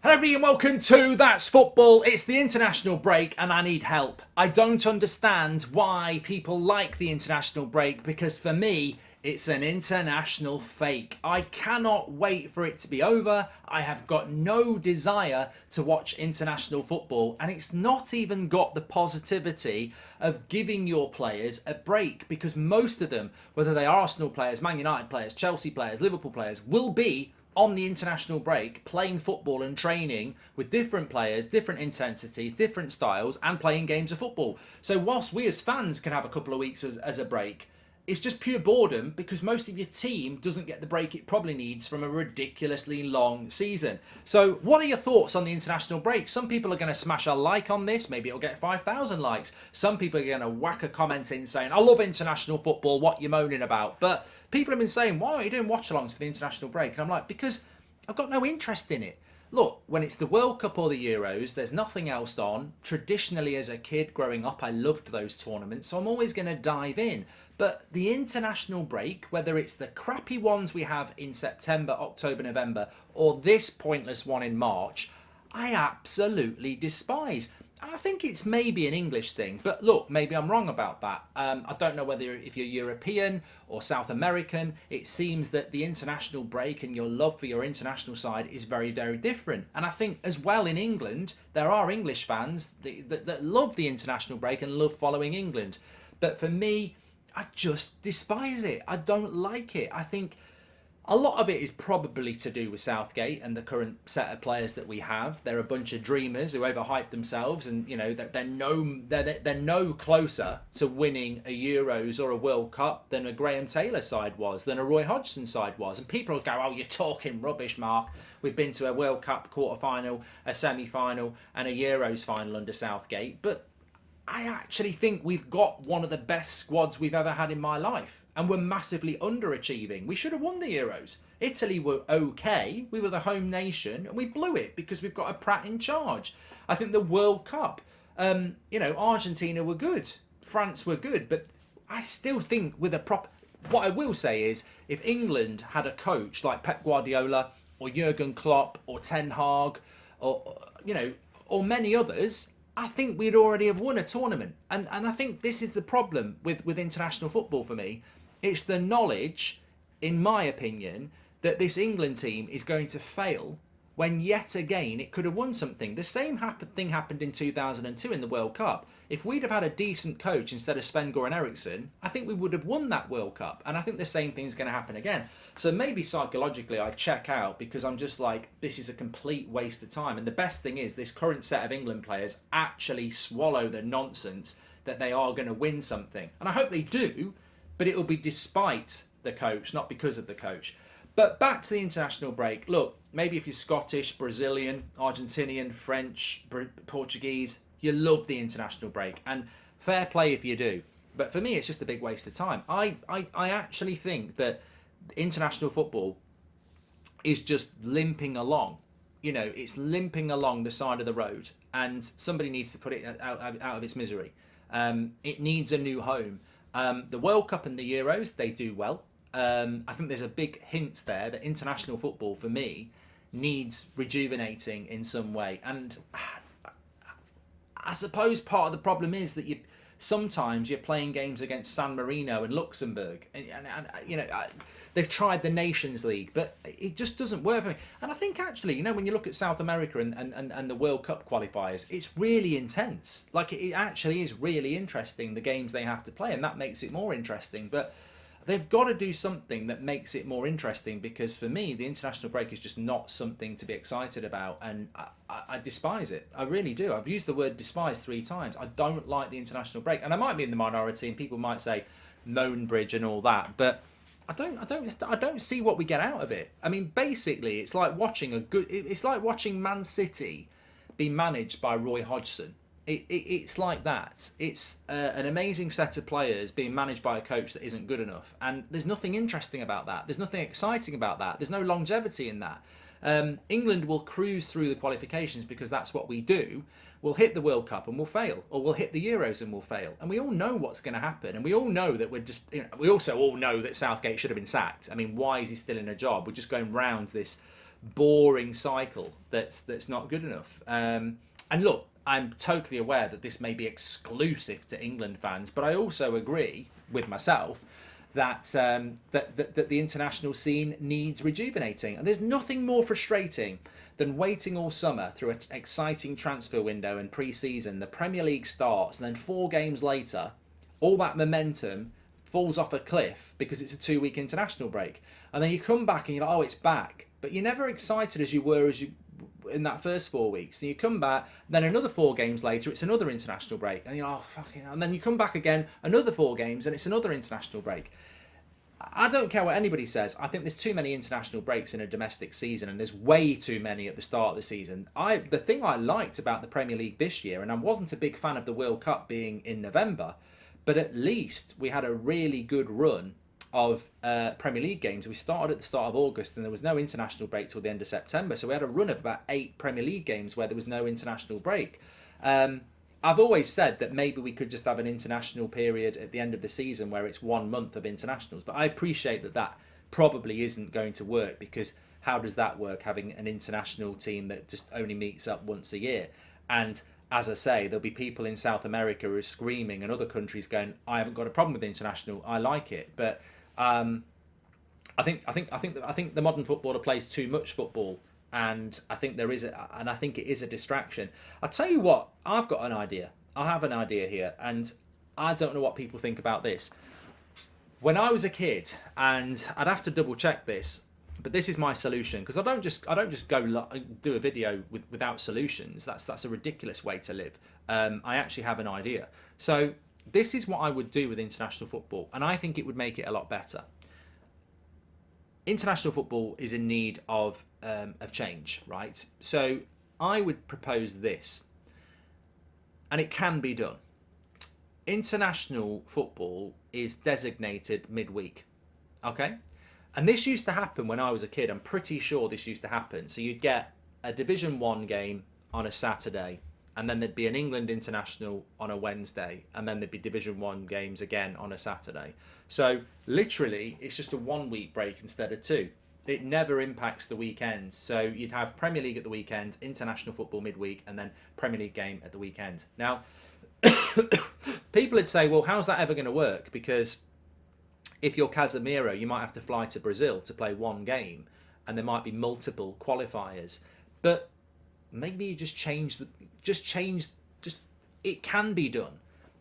Hello everybody and welcome to That's Football. It's the international break and I need help. I don't understand why people like the international break because for me it's an international fake. I cannot wait for it to be over. I have got no desire to watch international football and it's not even got the positivity of giving your players a break because most of them, whether they are Arsenal players, Man United players, Chelsea players, Liverpool players, will be on the international break playing football and training with different players, different intensities, different styles and playing games of football. So whilst we as fans can have a couple of weeks as a break, it's just pure boredom because most of your team doesn't get the break it probably needs from a ridiculously long season. So what are your thoughts on the international break? Some people are going to smash a like on this. Maybe it'll get 5,000 likes. Some people are going to whack a comment in saying, I love international football. What you moaning about? But people have been saying, why are you doing watch-alongs for the international break? And I'm like, because I've got no interest in it. Look, when it's the World Cup or the Euros, there's nothing else on. Traditionally, as a kid growing up, I loved those tournaments, so I'm always going to dive in. But the international break, whether it's the crappy ones we have in September, October, November, or this pointless one in March, I absolutely despise. And I think it's maybe an English thing, but look, maybe I'm wrong about that. I don't know whether if you're European or South American, it seems that the international break and your love for your international side is very, very different. And I think as well in England, there are English fans that love the international break and love following England. But for me, I just despise it. I don't like it. I think a lot of it is probably to do with Southgate and the current set of players that we have. They're a bunch of dreamers who overhype themselves, and you know they're no closer to winning a Euros or a World Cup than a Graham Taylor side was, than a Roy Hodgson side was. And people will go, "Oh, you're talking rubbish, Mark. We've been to a World Cup quarter-final, a semi-final, and a Euros final under Southgate." But I actually think we've got one of the best squads we've ever had in my life. And we're massively underachieving. We should have won the Euros. Italy were okay. We were the home nation and we blew it because we've got a Pratt in charge. I think the World Cup, Argentina were good. France were good. But I still think with a proper... What I will say is if England had a coach like Pep Guardiola or Jurgen Klopp or Ten Hag or many others... I think we'd already have won a tournament. And I think this is the problem with international football for me. It's the knowledge, in my opinion, that this England team is going to fail when yet again it could have won something. The same thing happened in 2002 in the World Cup. If we'd have had a decent coach instead of Sven-Göran Eriksson, I think we would have won that World Cup. And I think the same thing's going to happen again. So maybe psychologically I check out because I'm just like, this is a complete waste of time. And the best thing is this current set of England players actually swallow the nonsense that they are going to win something. And I hope they do, but it will be despite the coach, not because of the coach. But back to the international break. Look, maybe if you're Scottish, Brazilian, Argentinian, French, Portuguese, you love the international break. And fair play if you do. But for me, it's just a big waste of time. I actually think that international football is just limping along. You know, it's limping along the side of the road. And somebody needs to put it out of its misery. It needs a new home. The World Cup and the Euros, they do well. I think there's a big hint there that international football, for me, needs rejuvenating in some way. And I suppose part of the problem is that sometimes you're playing games against San Marino and Luxembourg, and they've tried the Nations League, but it just doesn't work for me. And I think actually, when you look at South America and the World Cup qualifiers, it's really intense. Like it actually is really interesting, the games they have to play, and that makes it more interesting. But they've got to do something that makes it more interesting because for me, the international break is just not something to be excited about, and I despise it. I really do. I've used the word despise 3 times. I don't like the international break, and I might be in the minority, and people might say Moanbridge and all that, but I don't see what we get out of it. I mean, basically, it's like watching Man City be managed by Roy Hodgson. It's like that. It's an amazing set of players being managed by a coach that isn't good enough. And there's nothing interesting about that. There's nothing exciting about that. There's no longevity in that. England will cruise through the qualifications because that's what we do. We'll hit the World Cup and we'll fail. Or we'll hit the Euros and we'll fail. And we all know what's going to happen. And we all know that we also all know that Southgate should have been sacked. I mean, why is he still in a job? We're just going round this boring cycle that's not good enough. And look, I'm totally aware that this may be exclusive to England fans, but I also agree with myself that that the international scene needs rejuvenating. And there's nothing more frustrating than waiting all summer through an exciting transfer window and pre-season. The Premier League starts, and then 4 games later, all that momentum falls off a cliff because it's a 2-week international break. And then you come back and you're like, oh, it's back. But you're never excited as you were in that first 4 weeks. And you come back, then another 4 games later, it's another international break. And you're like, oh, fucking hell. And then you come back again, another 4 games, and it's another international break. I don't care what anybody says. I think there's too many international breaks in a domestic season, and there's way too many at the start of the season. The thing I liked about the Premier League this year, and I wasn't a big fan of the World Cup being in November, but at least we had a really good run of Premier League games. We started at the start of August, and there was no international break till the end of September. So we had a run of about 8 Premier League games where there was no international break. I've always said that maybe we could just have an international period at the end of the season where it's 1 month of internationals. But I appreciate that that probably isn't going to work, because how does that work, having an international team that just only meets up once a year? And as I say, there'll be people in South America who are screaming, and other countries going, I haven't got a problem with international, I like it. But I think the modern footballer plays too much football. And I think I think it is a distraction. I tell you what, I've got an idea. I have an idea here, and I don't know what people think about this. When I was a kid, and I'd have to double check this, but this is my solution, because I don't just go do a video without solutions. That's a ridiculous way to live. I actually have an idea. So this is what I would do with international football, and I think it would make it a lot better. International football is in need of change, right? So I would propose this, and it can be done. International football is designated midweek, okay? And this used to happen when I was a kid. I'm pretty sure this used to happen. So you'd get a Division 1 game on a Saturday, and then there'd be an England international on a Wednesday, and then there'd be Division 1 games again on a Saturday. So literally, it's just a 1-week break instead of 2. It never impacts the weekends. So you'd have Premier League at the weekend, international football midweek, and then Premier League game at the weekend. Now, people would say, well, how's that ever going to work? Because if you're Casemiro, you might have to fly to Brazil to play 1 game, and there might be multiple qualifiers. But maybe you it can be done.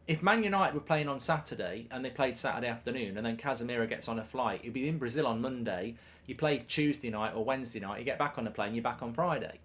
If Man United were playing on Saturday and they played Saturday afternoon, and then Casemiro gets on a flight, he'd be in Brazil on Monday, you play Tuesday night or Wednesday night, you get back on the plane, you're back on Friday.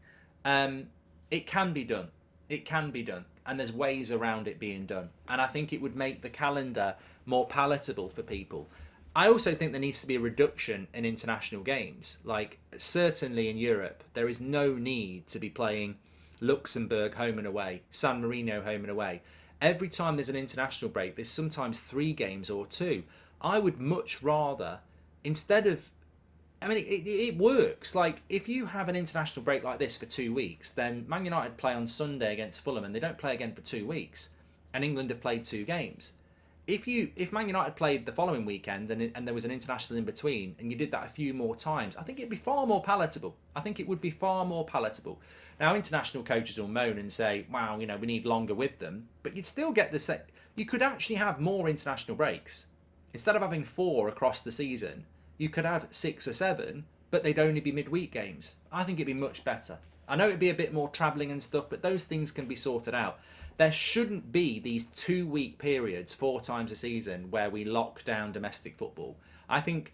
It can be done. It can be done. And there's ways around it being done. And I think it would make the calendar more palatable for people. I also think there needs to be a reduction in international games. Like, certainly in Europe, there is no need to be playing Luxembourg home and away, San Marino home and away. Every time there's an international break, there's sometimes 3 games or 2. I would much rather, instead of, I mean, it works. Like, if you have an international break like this for 2 weeks, then Man United play on Sunday against Fulham, and they don't play again for 2 weeks. And England have played 2 games. If Man United played the following weekend and there was an international in between, and you did that a few more times, I think it'd be far more palatable. I think it would be far more palatable. Now, international coaches will moan and say, wow, we need longer with them, but you'd still get you could actually have more international breaks. Instead of having 4 across the season, you could have 6 or 7, but they'd only be midweek games. I think it'd be much better. I know it'd be a bit more travelling and stuff, but those things can be sorted out. There shouldn't be these 2-week periods 4 times a season where we lock down domestic football. I think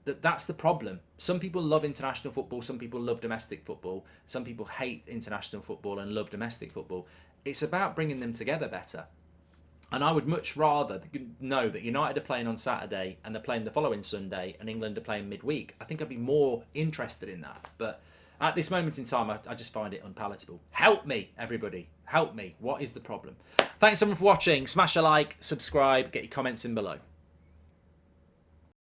that's the problem. Some people love international football, some people love domestic football, some people hate international football and love domestic football. It's about bringing them together better. And I would much rather know that United are playing on Saturday and they're playing the following Sunday, and England are playing midweek. I think I'd be more interested in that. But at this moment in time, I just find it unpalatable. Help me, everybody. Help me. What is the problem? Thanks everyone for watching. Smash a like, subscribe, get your comments in below.